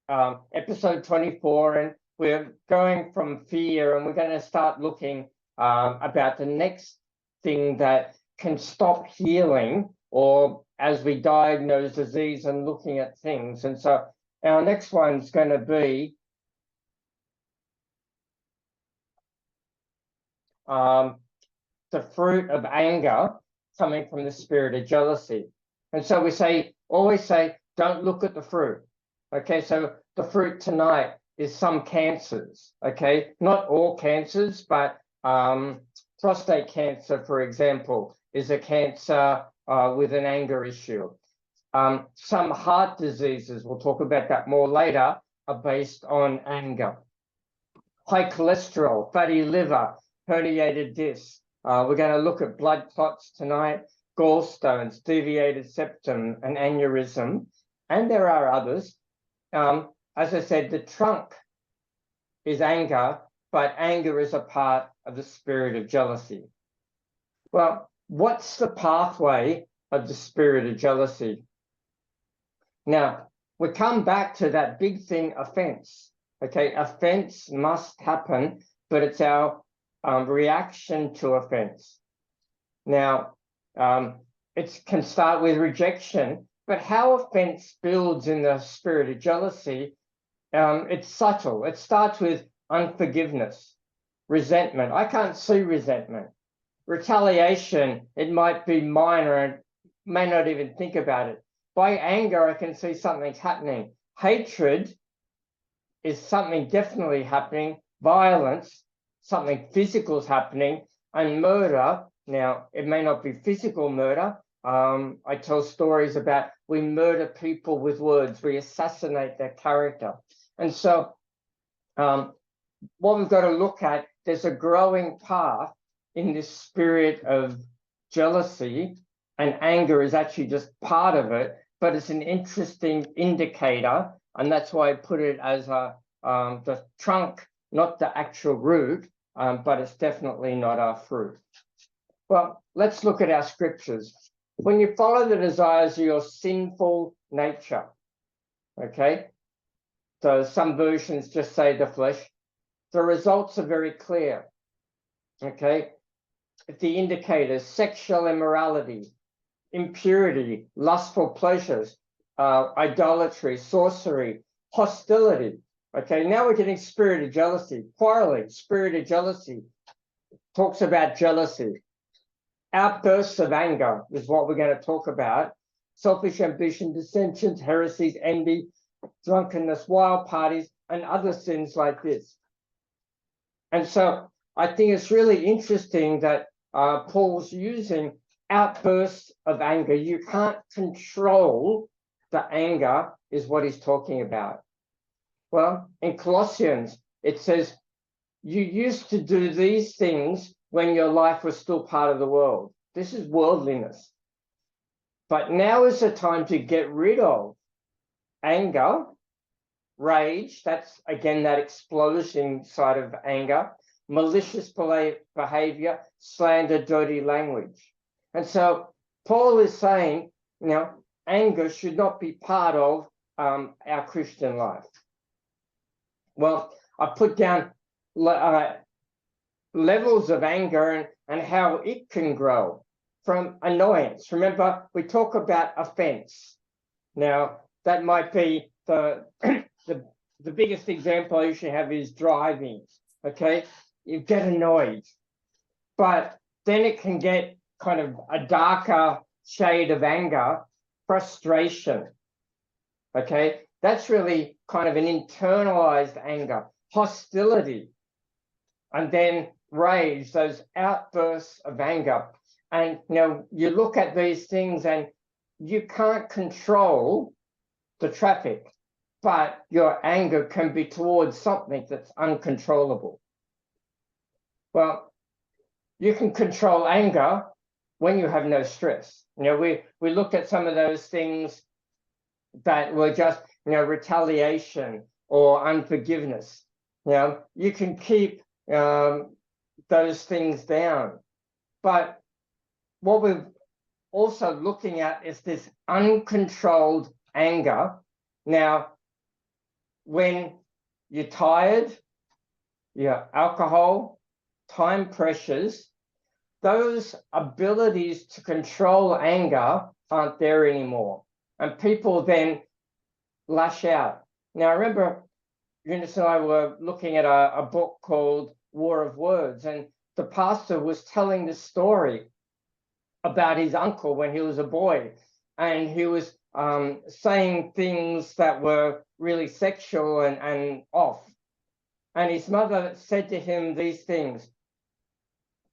episode 24, and we're going from fear, and we're going to start looking about the next thing that can stop healing, or as we diagnose disease and looking at things. And so our next one's going to be the fruit of anger coming from the spirit of jealousy. And so we always say, don't look at the fruit. Okay, so the fruit tonight is some cancers. Okay, not all cancers, but prostate cancer, for example, is a cancer with an anger issue. Some heart diseases, we'll talk about that more later, are based on anger. High cholesterol, fatty liver, herniated disc. We're going to look at blood clots tonight, gallstones, deviated septum, and aneurysm. And there are others. As I said, the trunk is anger, but anger is a part of the spirit of jealousy. Well, what's the pathway of the spirit of jealousy? Now, we come back to that big thing, offense. Okay, offense must happen, but it's our reaction to offense. Now, it can start with rejection, but how offense builds in the spirit of jealousy, it's subtle. It starts with unforgiveness, resentment. I can't see resentment. Retaliation, it might be minor and may not even think about it. By anger, I can see something's happening. Hatred is something definitely happening. Violence, something physical is happening. And murder, now, it may not be physical murder. I tell stories about we murder people with words. We assassinate their character. And so what we've got to look at, there's a growing path in this spirit of jealousy, and anger is actually just part of it, but it's an interesting indicator, and that's why I put it as the trunk, not the actual root, but it's definitely not our fruit. Well, let's look at our scriptures. When you follow the desires of your sinful nature, okay, so some versions just say the flesh, the results are very clear, okay? The indicators: sexual immorality, impurity, lustful pleasures, idolatry, sorcery, hostility. Okay, now we're getting spirit of jealousy, quarreling, spirit of jealousy, talks about jealousy. Outbursts of anger is what we're going to talk about. Selfish ambition, dissensions, heresies, envy, drunkenness, wild parties, and other sins like this. And so I think it's really interesting that Paul's using outbursts of anger. You can't control the anger, is what he's talking about. Well, in Colossians, it says, you used to do these things when your life was still part of the world. This is worldliness. But now is the time to get rid of anger, rage, that's again that explosion side of anger, malicious behavior, slander, dirty language. And so Paul is saying, you know, anger should not be part of our Christian life. Well, I put down levels of anger and how it can grow from annoyance. Remember, we talk about offense. Now, that might be the biggest example I usually have is driving, okay? You get annoyed, but then it can get kind of a darker shade of anger, frustration, okay? That's really kind of an internalized anger, hostility, and then rage, those outbursts of anger. And, you know, you look at these things and you can't control the traffic, but your anger can be towards something that's uncontrollable. Well, you can control anger when you have no stress. You know, we looked at some of those things that were just, you know, retaliation or unforgiveness. You know, you can keep those things down. But what we're also looking at is this uncontrolled anger. Now, when you're tired, your alcohol, time pressures, those abilities to control anger aren't there anymore. And people then lash out. Now, I remember Eunice and I were looking at a book called War of Words, and the pastor was telling the story about his uncle when he was a boy, and he was saying things that were really sexual and off. And his mother said to him these things: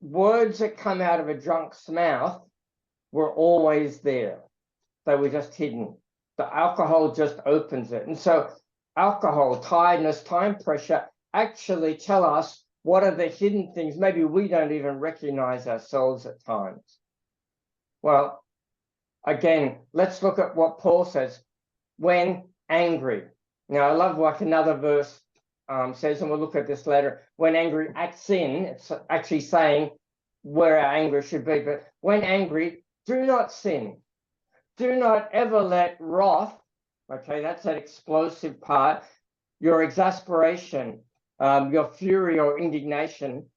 words that come out of a drunk's mouth were always there. They were just hidden. The alcohol just opens it. And so alcohol, tiredness, time pressure actually tell us what are the hidden things. Maybe we don't even recognize ourselves at times. Well, again, let's look at what Paul says. When angry. Now, I love what another verse says, and we'll look at this later. When angry, act sin. It's actually saying where our anger should be. But when angry, do not sin. Do not ever let wrath, okay, that's that explosive part, your exasperation, your fury or indignation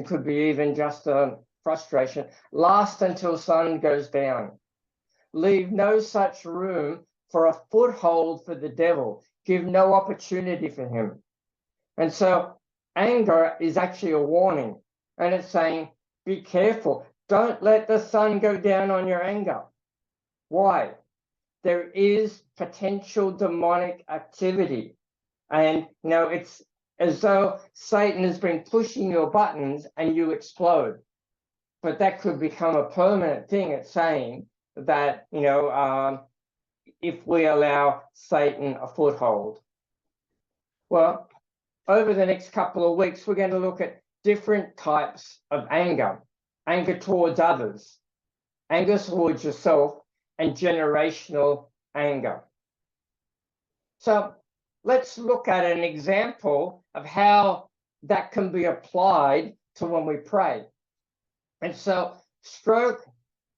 could be even just a frustration, last until sun goes down. Leave no such room for a foothold for the devil. Give no opportunity for him. And so anger is actually a warning. And it's saying, be careful. Don't let the sun go down on your anger. Why? There is potential demonic activity. And it's as though Satan has been pushing your buttons and you explode. But that could become a permanent thing. It's saying that, if we allow Satan a foothold. Well, over the next couple of weeks, we're going to look at different types of anger. Anger towards others, anger towards yourself, and generational anger. So let's look at an example of how that can be applied to when we pray. And so stroke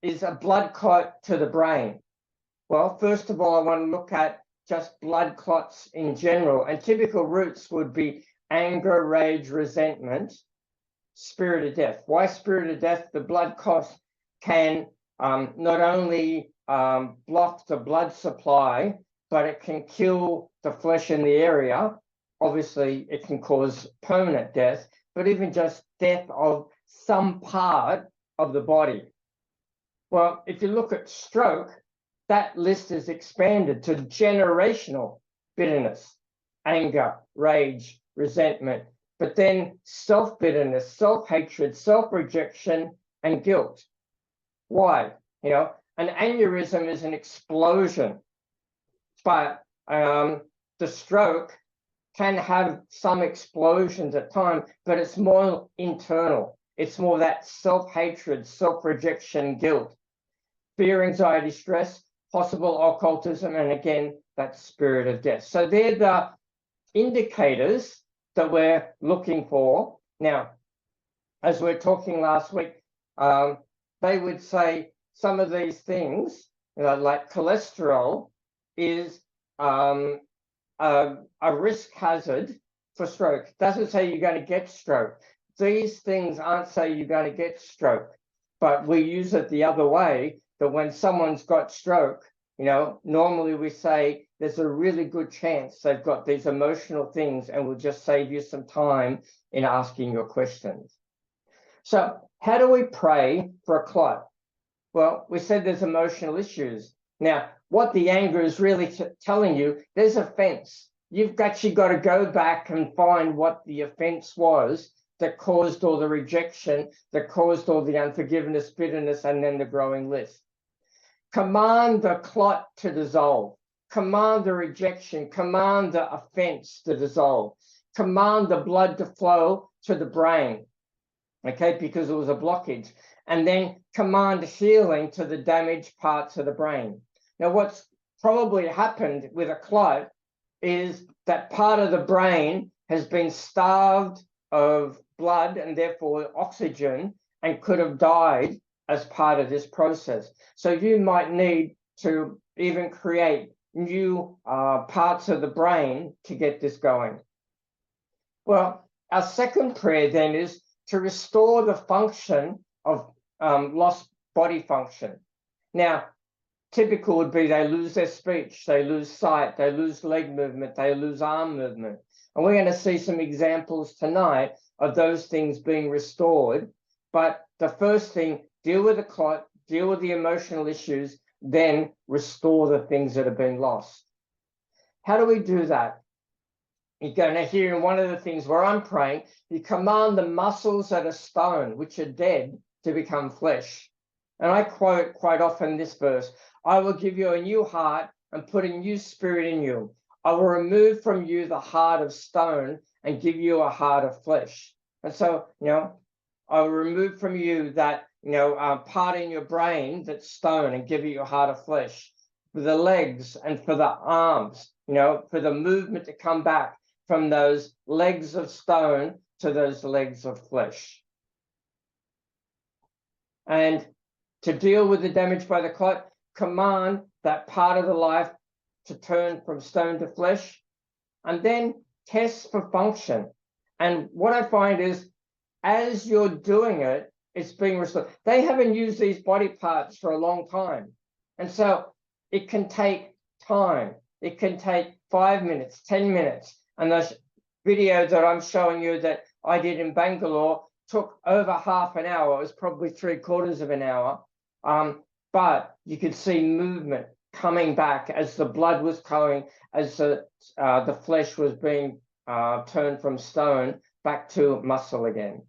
is a blood clot to the brain. Well, first of all, I want to look at just blood clots in general. And typical roots would be anger, rage, resentment, spirit of death. Why spirit of death? The blood clot can not only block the blood supply, but it can kill the flesh in the area. Obviously, it can cause permanent death, but even just death of some part of the body. Well, if you look at stroke, that list is expanded to generational bitterness, anger, rage, resentment, but then self-bitterness, self-hatred, self-rejection, and guilt. Why? An aneurysm is an explosion, but the stroke can have some explosions at times, but it's more internal. It's more that self-hatred, self-rejection, guilt, fear, anxiety, stress, possible occultism, and again, that spirit of death. So they're the indicators that we're looking for. Now, as we were talking last week, they would say some of these things, like cholesterol, is a risk hazard for stroke. It doesn't say you're going to get stroke. These things aren't saying you're going to get stroke, but we use it the other way, that when someone's got stroke, normally we say there's a really good chance they've got these emotional things, and we'll just save you some time in asking your questions. So how do we pray for a clot? Well, we said there's emotional issues. Now, what the anger is really telling you, there's offense. You've actually got to go back and find what the offense was that caused all the rejection, that caused all the unforgiveness, bitterness, and then the growing list. Command the clot to dissolve. Command the rejection. Command the offense to dissolve. Command the blood to flow to the brain, okay, because it was a blockage. And then command healing to the damaged parts of the brain. Now, what's probably happened with a clot is that part of the brain has been starved of blood and therefore oxygen, and could have died as part of this process. So you might need to even create new parts of the brain to get this going. Well, our second prayer then is to restore the function of lost body function. Now, typical would be they lose their speech, they lose sight, they lose leg movement, they lose arm movement. And we're going to see some examples tonight of those things being restored. But the first thing, deal with the clot, deal with the emotional issues, then restore the things that have been lost. How do we do that? You're going to hear in one of the things where I'm praying, you command the muscles that are stone, which are dead, to become flesh. And I quote quite often this verse, I will give you a new heart and put a new spirit in you. I will remove from you the heart of stone and give you a heart of flesh. And so, I will remove from you that, part in your brain that's stone and give you a heart of flesh. For the legs and for the arms, for the movement to come back from those legs of stone to those legs of flesh. And to deal with the damage by the clot, command that part of the life to turn from stone to flesh, and then test for function. And what I find is, as you're doing it, it's being restored. They haven't used these body parts for a long time. And so it can take time. It can take 5 minutes, 10 minutes. And those videos that I'm showing you that I did in Bangalore took over half an hour. It was probably 3/4 of an hour. But you could see movement coming back as the blood was going, as the flesh was being turned from stone back to muscle again.